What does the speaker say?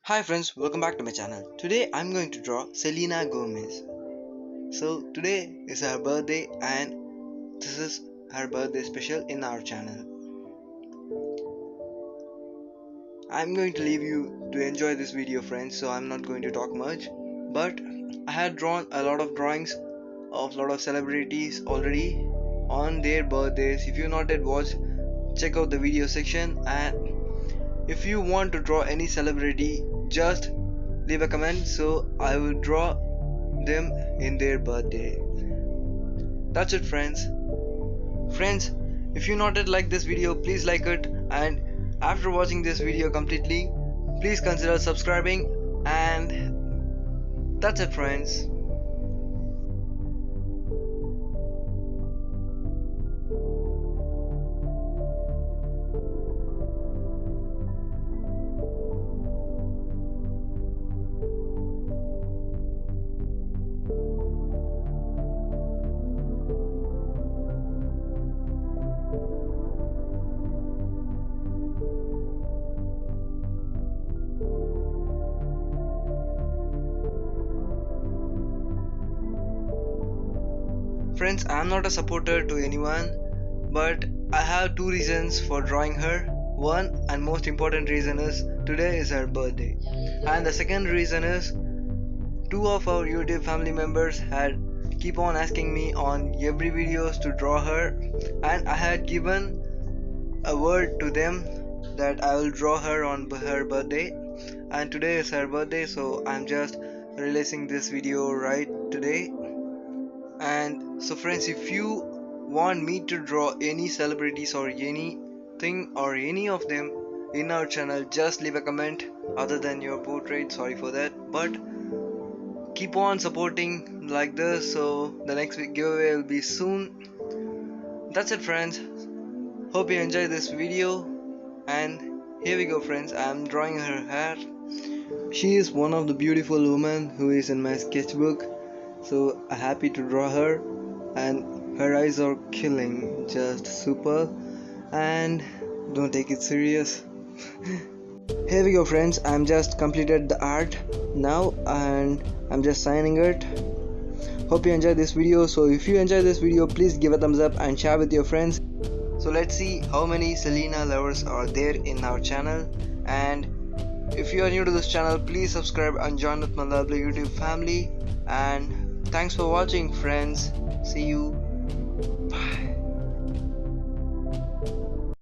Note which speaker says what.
Speaker 1: Hi friends, welcome back to my channel. Today I'm going to draw Selena Gomez. So today is her birthday and this is her birthday special in our channel. I'm going to leave you to enjoy this video friends, so I'm not going to talk much. But I had drawn a lot of drawings of a lot of celebrities already on their birthdays. If you not yet watched, check out the video section, and if you want to draw any celebrity, just leave a comment so I will draw them in their birthday. That's it friends. If you not yet like this video, please like it, and after watching this video completely, please consider subscribing, and that's it friends. Friends, I am not a supporter to anyone, but I have two reasons for drawing her. One and most important reason is today is her birthday, and the second reason is two of our YouTube family members had keep on asking me on every videos to draw her, and I had given a word to them that I will draw her on her birthday, and today is her birthday, so I'm just releasing this video right today. And so friends, if you want me to draw any celebrities or anything or any of them in our channel, just leave a comment other than your portrait, sorry for that, but keep on supporting like this, so the next giveaway will be soon. That's it friends, hope you enjoy this video, and here we go friends. I'm drawing her hair. She is one of the beautiful women who is in my sketchbook, so I'm happy to draw her, and her eyes are killing, just super, and don't take it serious. Here we go friends, I'm just completed the art now and I'm just signing it. Hope you enjoyed this video, so if you enjoyed this video, please give a thumbs up and share with your friends. So let's see how many Selena lovers are there in our channel, and if you are new to this channel, please subscribe and join with my lovely YouTube family. And thanks for watching friends. See you. Bye.